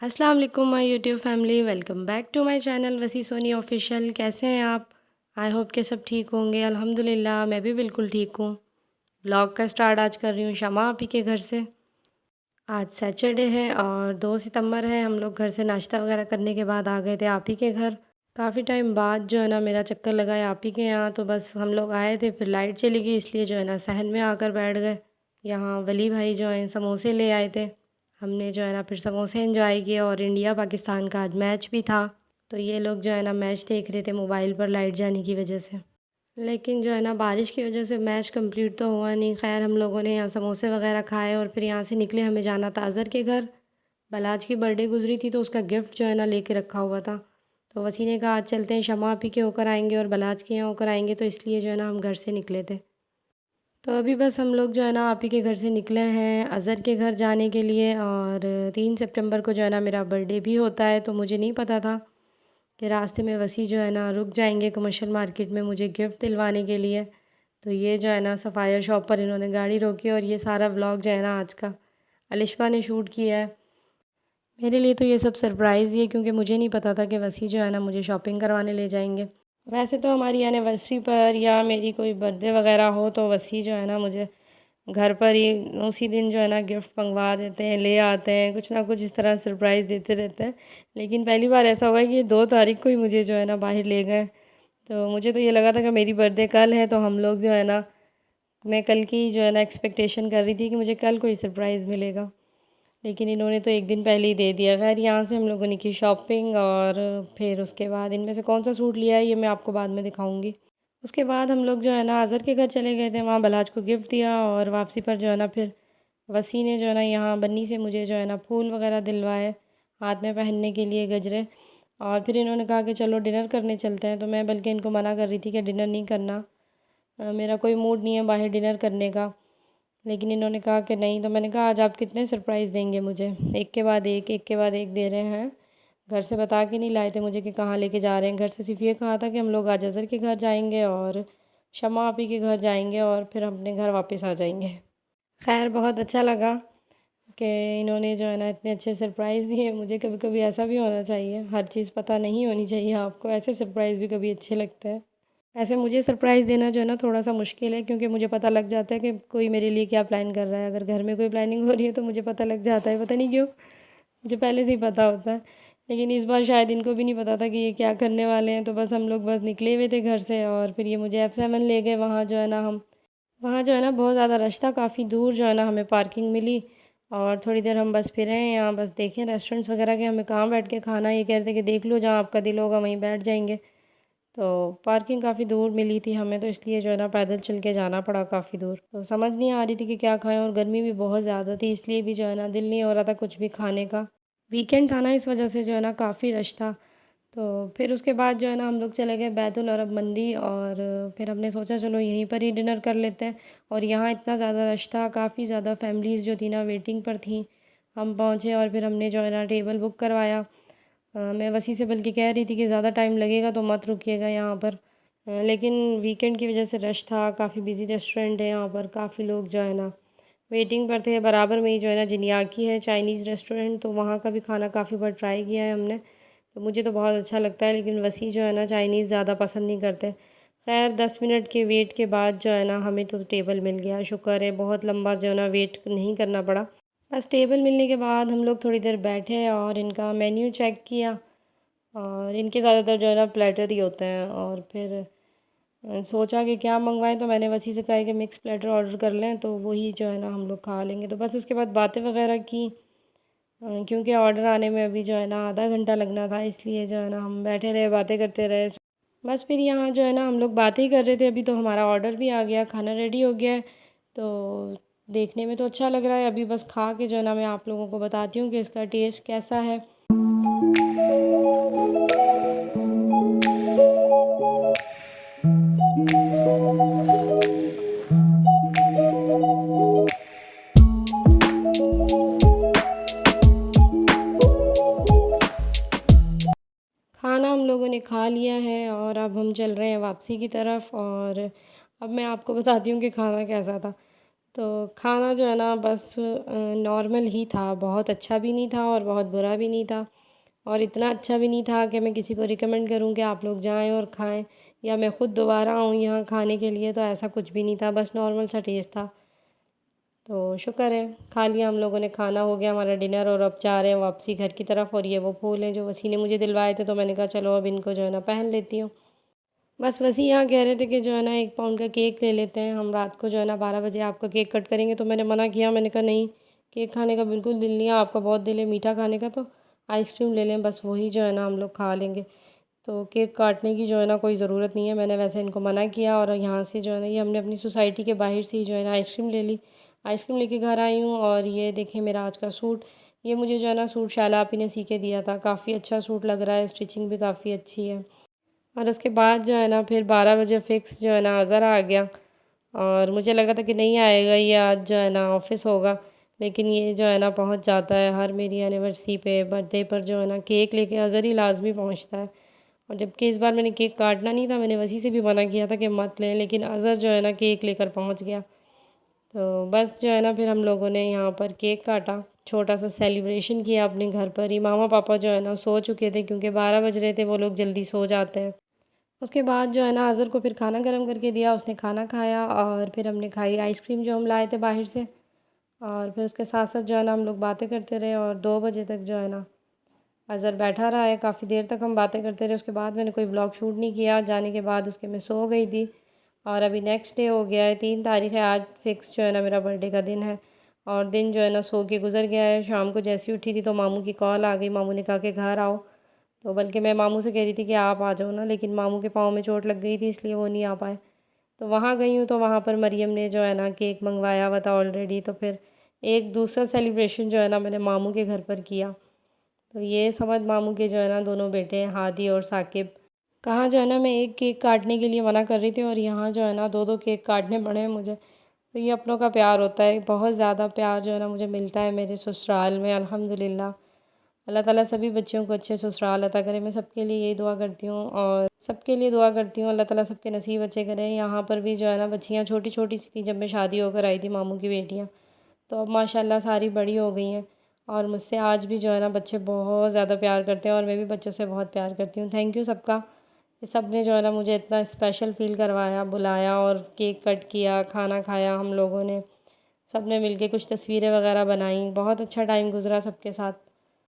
अस्सलाम वालेकुम my YouTube family, welcome back to my channel Wasi Soni official. कैसे हैं आप? आई होप के सब ठीक होंगे। अल्हम्दुलिल्लाह मैं भी बिल्कुल ठीक हूँ। व्लॉग का स्टार्ट आज कर रही हूँ शमा आपी के घर से। आज सैटरडे है और 2 सितंबर है। हम लोग घर से नाश्ता वगैरह करने के बाद आ गए थे आपी के घर। काफ़ी टाइम बाद जो है ना मेरा चक्कर लगा है आपी के यहाँ, तो बस हम लोग आए थे, फिर लाइट चली गई, इसलिए जो है ना सहन में आकर बैठ गए। यहाँ वली भाई जो हैं समोसे ले आए थे। हमने जो है ना फिर समोसे एंजॉय किए और इंडिया पाकिस्तान का आज मैच भी था, तो ये लोग जो है ना मैच देख रहे थे मोबाइल पर लाइट जाने की वजह से। लेकिन जो है ना बारिश की वजह से मैच कंप्लीट तो हुआ नहीं। खैर हम लोगों ने यहाँ समोसे वगैरह खाए और फिर यहाँ से निकले। हमें जाना था अज़हर के घर। बलाज की बर्थडे गुजरी थी तो उसका गिफ्ट जो है ना लेके रखा हुआ था, तो वसी ने कहा आज चलते हैं, शमा आपी के होकर आएंगे और बलाज के यहाँ होकर आएंगे, तो इसलिए जो है ना हम घर से निकले थे। तो अभी बस हम लोग जो है ना आप ही के घर से निकले हैं अज़हर के घर जाने के लिए। और 3 सितंबर को जो है ना मेरा बर्थडे भी होता है, तो मुझे नहीं पता था कि रास्ते में वसी जो है ना रुक जाएंगे कमर्शियल मार्केट में मुझे गिफ्ट दिलवाने के लिए। तो ये जो है ना सफ़ायर शॉप पर इन्होंने गाड़ी रोकी और ये सारा व्लॉग जो है ना आज का अलिशबा ने शूट किया है। मेरे लिए तो ये सब सरप्राइज़ ही है, क्योंकि मुझे नहीं पता था कि वसी जो है ना मुझे शॉपिंग करवाने ले जाएंगे। वैसे तो हमारी एनिवर्सरी पर या मेरी कोई बर्थडे वगैरह हो तो वसी जो है ना मुझे घर पर ही उसी दिन जो है ना गिफ्ट मंगवा देते हैं, ले आते हैं, कुछ ना कुछ इस तरह सरप्राइज़ देते रहते हैं। लेकिन पहली बार ऐसा हुआ है कि 2 तारीख को ही मुझे जो है ना बाहर ले गए। तो मुझे तो ये लगा था कि मेरी बर्थडे कल है, तो हम लोग जो है ना मैं कल की जो है ना एक्सपेक्टेशन कर रही थी कि मुझे कल कोई सरप्राइज़ मिलेगा, लेकिन इन्होंने तो एक दिन पहले ही दे दिया। खैर यहाँ से हम लोगों ने की शॉपिंग और फिर उसके बाद इनमें से कौन सा सूट लिया है ये मैं आपको बाद में दिखाऊंगी। उसके बाद हम लोग जो है ना अज़हर के घर चले गए थे, वहाँ बलाज को गिफ्ट दिया और वापसी पर जो है ना फिर वसी ने जो है ना यहाँ बन्नी से मुझे जो है ना फूल वगैरह दिलवाए हाथ में पहनने के लिए, गजरे। और फिर इन्होंने कहा कि चलो डिनर करने चलते हैं, तो मैं बल्कि इनको मना कर रही थी कि डिनर नहीं करना, मेरा कोई मूड नहीं है बाहर डिनर करने का। लेकिन इन्होंने कहा कि नहीं, तो मैंने कहा आज आप कितने सरप्राइज़ देंगे मुझे, एक के बाद एक दे रहे हैं। घर से बता के नहीं लाए थे मुझे कि कहाँ लेके जा रहे हैं। घर से सिर्फ ये कहा था कि हम लोग आज अज़हर के घर जाएंगे और शमा आपी के घर जाएंगे और फिर अपने घर वापस आ जाएंगे। खैर बहुत अच्छा लगा कि इन्होंने जो है ना इतने अच्छे सरप्राइज़ दिए मुझे। कभी कभी ऐसा भी होना चाहिए, हर चीज़ पता नहीं होनी चाहिए आपको, ऐसे सरप्राइज़ भी कभी अच्छे लगते हैं। ऐसे मुझे सरप्राइज़ देना जो है ना थोड़ा सा मुश्किल है, क्योंकि मुझे पता लग जाता है कि कोई मेरे लिए क्या प्लान कर रहा है। अगर घर में कोई प्लानिंग हो रही है तो मुझे पता लग जाता है, पता नहीं क्यों, मुझे पहले से ही पता होता है। लेकिन इस बार शायद इनको भी नहीं पता था कि ये क्या करने वाले हैं, तो बस हम लोग बस निकले हुए थे घर से और फिर ये मुझे F7 ले गए। वहाँ जो है ना वहाँ जो है ना बहुत ज़्यादा रश था, काफ़ी दूर जो है ना हमें पार्किंग मिली और थोड़ी देर हम बस फिरे हैं यहाँ, बस देखें रेस्टोरेंट्स वगैरह के हमें कहाँ बैठ के खाना। ये कह रहे थे कि देख लो जहाँ आपका दिल होगा वहीं बैठ जाएंगे। तो पार्किंग काफ़ी दूर मिली थी हमें, तो इसलिए जो है ना पैदल चल के जाना पड़ा काफ़ी दूर। तो समझ नहीं आ रही थी कि क्या खाएं और गर्मी भी बहुत ज़्यादा थी, इसलिए भी जो है ना दिल नहीं हो रहा था कुछ भी खाने का। वीकेंड था ना, इस वजह से जो है ना काफ़ी रश था। तो फिर उसके बाद जो है ना हम लोग चले गए बैतुल अरब मंदी और फिर हमने सोचा चलो यहीं पर ही डिनर कर लेते हैं। और यहाँ इतना ज़्यादा रश था, काफ़ी ज़्यादा फैमिलीज़ जो थी ना वेटिंग पर थी। हम पहुँचे और फिर हमने जो है ना टेबल बुक करवाया। मैं वसी से बल्कि कह रही थी कि ज़्यादा टाइम लगेगा तो मत रुकिएगा यहाँ पर। लेकिन वीकेंड की वजह से रश था, काफ़ी बिजी रेस्टोरेंट है यहाँ पर, काफ़ी लोग जो है ना वेटिंग पर थे। बराबर में ही जो है ना जिनियाकी है चाइनीज़ रेस्टोरेंट, तो वहाँ का भी खाना काफ़ी बार ट्राई किया है हमने, तो मुझे तो बहुत अच्छा लगता है। लेकिन वसी जो है ना चाइनीज़ ज़्यादा पसंद नहीं करते। खैर 10 मिनट के वेट के बाद जो है ना हमें तो टेबल मिल गया, शुक्र है, बहुत लंबा जो है ना वेट नहीं करना पड़ा। बस टेबल मिलने के बाद हम लोग थोड़ी देर बैठे और इनका मेन्यू चेक किया और इनके ज़्यादातर जो है ना प्लेटर ही होते हैं। और फिर सोचा कि क्या मंगवाएं, तो मैंने वसी से कहा कि मिक्स प्लेटर ऑर्डर कर लें, तो वही जो है ना हम लोग खा लेंगे। तो बस उसके बाद बातें वगैरह की, क्योंकि ऑर्डर आने में अभी जो है ना आधा घंटा लगना था, इसलिए जो है ना हम बैठे रहे बातें करते रहे। बस फिर यहाँ जो है ना हम लोग बातें ही कर रहे थे। अभी तो हमारा ऑर्डर भी आ गया, खाना रेडी हो गया है। तो देखने में तो अच्छा लग रहा है, अभी बस खा के जो है ना मैं आप लोगों को बताती हूँ कि इसका टेस्ट कैसा है। खाना हम लोगों ने खा लिया है और अब हम चल रहे हैं वापसी की तरफ। और अब मैं आपको बताती हूँ कि खाना कैसा था। तो खाना जो है ना बस नॉर्मल ही था, बहुत अच्छा भी नहीं था और बहुत बुरा भी नहीं था, और इतना अच्छा भी नहीं था कि मैं किसी को रिकमेंड करूं कि आप लोग जाएं और खाएं, या मैं ख़ुद दोबारा आऊं यहाँ खाने के लिए। तो ऐसा कुछ भी नहीं था, बस नॉर्मल सा टेस्ट था। तो शुक्र है खा लिया हम लोगों ने, खाना हो गया हमारा डिनर, और अब जा रहे हैं वापसी घर की तरफ। और ये वो फूल हैं जो वसी ने मुझे दिलवाए थे, तो मैंने कहा चलो अब इनको जो है ना पहन लेती हूँ। बस वसी यहाँ कह रहे थे कि जो है ना 1 पाउंड का केक ले लेते हैं, हम रात को जो है ना 12 बजे आपका केक कट करेंगे। तो मैंने मना किया, मैंने कहा नहीं, केक खाने का बिल्कुल दिल नहीं है, आपका बहुत दिल है मीठा खाने का, तो आइसक्रीम ले लें, बस वही जो है ना हम लोग खा लेंगे। तो केक काटने की जो है ना कोई ज़रूरत नहीं है, मैंने वैसे इनको मना किया। और यहाँ से जो है ना ये हमने अपनी सोसाइटी के बाहर से ही जो है ना आइसक्रीम ले ली, आइसक्रीम लेके घर आई हूँ। और ये देखें मेरा आज का सूट, ये मुझे जो है ना सूट शाला आपी ने सी के दिया था, काफ़ी अच्छा सूट लग रहा है, स्टिचिंग भी काफ़ी अच्छी है। और उसके बाद जो है ना फिर 12 बजे फ़िक्स जो है ना अज़हर आ गया, और मुझे लगा था कि नहीं आएगा ये आज जो है ना ऑफ़िस होगा, लेकिन ये जो है ना पहुंच जाता है हर मेरी एनिवर्सरी पे, बर्थडे पर जो है ना केक लेके अज़हर ही लाजमी पहुंचता है। और जबकि इस बार मैंने केक काटना नहीं था, मैंने वसी से भी मना किया था कि मत लें, लेकिन अज़हर जो है ना केक लेकर पहुंच गया। तो बस जो है ना फिर हम लोगों ने यहाँ पर केक काटा, छोटा सा सेलिब्रेशन किया अपने घर पर ही। मामा पापा जो है ना सो चुके थे, क्योंकि 12 बज रहे थे, वो लोग जल्दी सो जाते हैं। उसके बाद जो है ना अज़हर को फिर खाना गर्म करके दिया, उसने खाना खाया, और फिर हमने खाई आइसक्रीम जो हम लाए थे बाहर से। और फिर उसके साथ साथ जो है ना हम लोग बातें करते रहे, और 2 बजे तक जो है ना अज़हर बैठा रहा है, काफ़ी देर तक हम बातें करते रहे। उसके बाद मैंने कोई व्लॉग शूट नहीं किया, जाने के बाद उसके मैं सो गई थी। और अभी नेक्स्ट डे हो गया है, 3 तारीख़ है आज, फ़िक्स जो है ना मेरा बर्थडे का दिन है। और दिन जो है ना सो के गुज़र गया है। शाम को जैसे ही उठी थी तो मामू की कॉल आ गई, मामू ने कहा कि घर आओ। तो बल्कि मैं मामू से कह रही थी कि आप आ जाओ ना, लेकिन मामू के पाँव में चोट लग गई थी, इसलिए वो नहीं आ पाए। तो वहाँ गई हूँ, तो वहाँ पर मरियम ने जो है ना केक मंगवाया हुआ था ऑलरेडी, तो फिर एक दूसरा सेलिब्रेशन जो है ना मैंने मामू के घर पर किया। तो ये समझ मामू के जो है ना दोनों बेटे हैं, हादी और साकिब। कहाँ जो है ना मैं एक केक काटने के लिए मना कर रही थी, और यहाँ जो है ना 2-2 केक काटने पड़े हैं मुझे। तो ये अपनों का प्यार होता है, बहुत ज़्यादा प्यार जो है ना मुझे मिलता है मेरे ससुराल में, अल्हम्दुलिल्लाह। अल्लाह ताला सभी बच्चियों को अच्छे ससुराल अता करे, मैं सबके लिए यही दुआ करती हूँ, और सबके लिए दुआ करती हूँ अल्लाह ताला सबके नसीब अच्छे करे। यहाँ पर भी जो है ना बच्चियाँ छोटी छोटी सी थी जब मैं शादी होकर आई थी, मामू की बेटियाँ, तो अब माशाल्लाह सारी बड़ी हो गई हैं, और मुझसे आज भी जो है ना बच्चे बहुत ज़्यादा प्यार करते हैं, और मैं भी बच्चों से बहुत प्यार करती हूँ। थैंक यू सबका, ये सब ने जो है ना मुझे इतना स्पेशल फ़ील करवाया, बुलाया, और केक कट किया, खाना खाया हम लोगों ने, सब ने मिल के कुछ तस्वीरें वगैरह बनाई, बहुत अच्छा टाइम गुज़रा सबके साथ।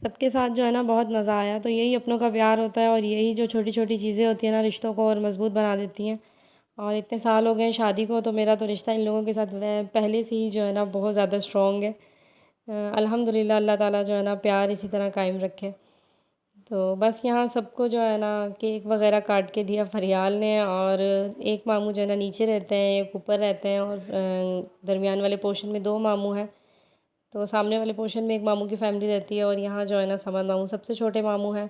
सबके साथ जो है ना बहुत मज़ा आया। तो यही अपनों का प्यार होता है, और यही जो छोटी छोटी चीज़ें होती हैं ना रिश्तों को और मज़बूत बना देती हैं। और इतने साल हो गए हैं शादी को, तो मेरा तो रिश्ता इन लोगों के साथ पहले से ही जो है ना बहुत ज़्यादा स्ट्रॉन्ग है। अल्हम्दुलिल्लाह, अल्लाह ताला जो है ना प्यार इसी तरह कायम रखे। तो बस यहाँ सबको जो है ना केक वगैरह काट के दिया फरियाल ने, और एक मामू जो है ना नीचे रहते हैं, एक ऊपर रहते हैं, और दरमियान वाले पोर्शन में 2 मामू हैं। तो सामने वाले पोर्शन में एक मामू की फ़ैमिली रहती है, और यहाँ जो है ना समद मामू सबसे छोटे मामू हैं।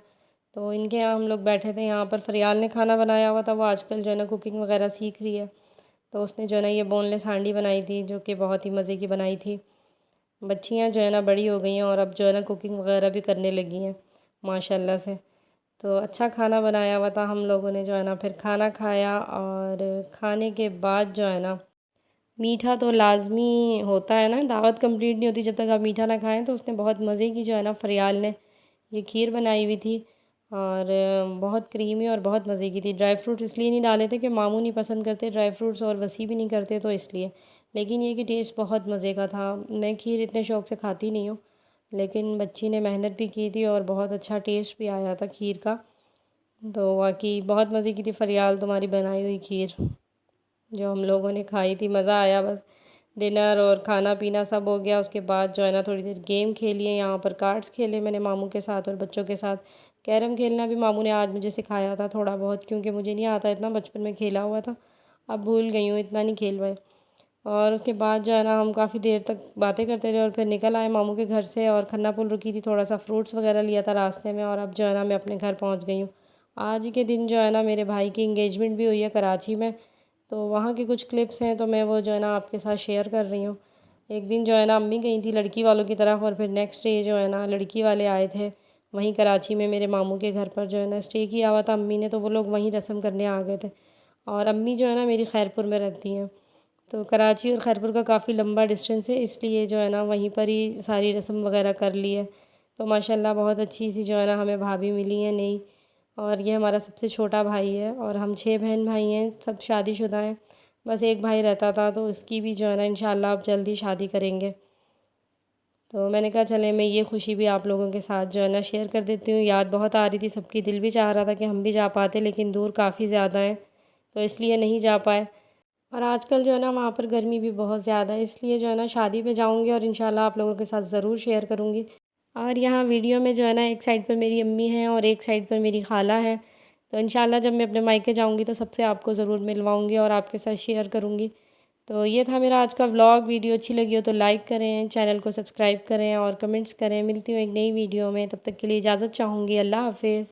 तो इनके यहाँ हम लोग बैठे थे, यहाँ पर फरियाल ने खाना बनाया हुआ था, वो आजकल जो है ना कुकिंग वगैरह सीख रही है। तो उसने जो है ना ये बोनलेस हांडी बनाई थी, जो कि बहुत ही मज़े की बनाई थी। बच्चियाँ जो है ना बड़ी हो गई हैं, और अब जो है ना कुकिंग वगैरह भी करने लगी हैं माशाल्लाह से। तो अच्छा खाना बनाया हुआ था, हम लोगों ने जो है ना फिर खाना खाया, और खाने के बाद जो है ना मीठा तो लाज़मी होता है ना, दावत कंप्लीट नहीं होती जब तक आप मीठा ना खाएं। तो उसने बहुत मज़े की जो है ना फरियाल ने ये खीर बनाई हुई थी, और बहुत क्रीमी और बहुत मज़े की थी। ड्राई फ्रूट्स इसलिए नहीं डाले थे कि मामू नहीं पसंद करते ड्राई फ्रूट्स, और वसी भी नहीं करते, तो इसलिए। लेकिन ये कि टेस्ट बहुत मज़े का था। मैं खीर इतने शौक़ से खाती नहीं हूँ, लेकिन बच्ची ने मेहनत भी की थी, और बहुत अच्छा टेस्ट भी आया था खीर का। तो वाकई बहुत मज़े की थी फरियाल तुम्हारी बनाई हुई खीर, जो हम लोगों ने खाई थी। मज़ा आया, बस डिनर और खाना पीना सब हो गया। उसके बाद जो है ना थोड़ी देर गेम खेलिए, यहाँ पर कार्ड्स खेले मैंने मामू के साथ और बच्चों के साथ। कैरम खेलना भी मामू ने आज मुझे सिखाया था थोड़ा बहुत, क्योंकि मुझे नहीं आता इतना, बचपन में खेला हुआ था, अब भूल गई हूँ, इतना नहीं खेल पाए। और उसके बाद जो है ना हम काफ़ी देर तक बातें करते रहे, और फिर निकल आए मामू के घर से, और खन्ना पुल रुकी थी, थोड़ा सा फ्रूट्स वगैरह लिया था रास्ते में, और अब जो है ना मैं अपने घर पहुँच गई हूँ। आज के दिन जो है ना मेरे भाई की इंगेजमेंट भी हुई है कराची में, तो वहाँ की कुछ क्लिप्स हैं, तो मैं वो जो है ना आपके साथ शेयर कर रही हूँ। एक दिन जो है ना अम्मी गई थी लड़की वालों की तरफ, और फिर नेक्स्ट डे जो है ना लड़की वाले आए थे वहीं कराची में, मेरे मामू के घर पर जो है ना स्टे किया हुआ था अम्मी ने, तो वो लोग वहीं रस्म करने आ गए थे। और अम्मी जो है ना मेरी खैरपुर में रहती हैं, तो कराची और खैरपुर का काफ़ी लंबा डिस्टेंस है, इसलिए जो है ना वहीं पर ही सारी रस्म वगैरह कर ली है। तो माशाल्लाह बहुत अच्छी सी जो है ना हमें भाभी मिली है नई। और ये हमारा सबसे छोटा भाई है और हम 6 बहन भाई हैं, सब शादीशुदा हैं। बस एक भाई रहता था, तो उसकी भी जो है ना इंशाल्लाह अब जल्दी शादी करेंगे। तो मैंने कहा चले मैं ये खुशी भी आप लोगों के साथ जो है ना शेयर कर देती हूँ। याद बहुत आ रही थी सबकी, दिल भी चाह रहा था कि हम भी जा पाते, लेकिन दूर काफ़ी ज़्यादा है तो इसलिए नहीं जा पाए। और आजकल जो है ना वहाँ पर गर्मी भी बहुत ज़्यादा है, इसलिए जो है ना शादी पे जाऊँगी और इंशाल्लाह आप लोगों के साथ ज़रूर शेयर करूँगी। और यहाँ वीडियो में जो है ना एक साइड पर मेरी अम्मी हैं और एक साइड पर मेरी खाला है। तो इंशाल्लाह जब मैं अपने मायके जाऊँगी तो सबसे आपको ज़रूर मिलवाऊँगी और आपके साथ शेयर करूँगी। तो ये था मेरा आज का व्लॉग। वीडियो अच्छी लगी हो तो लाइक करें, चैनल को सब्सक्राइब करें और कमेंट्स करें। मिलती हूँ एक नई वीडियो में, तब तक के लिए इजाज़त चाहूँगी। अल्लाह हाफ़िज़।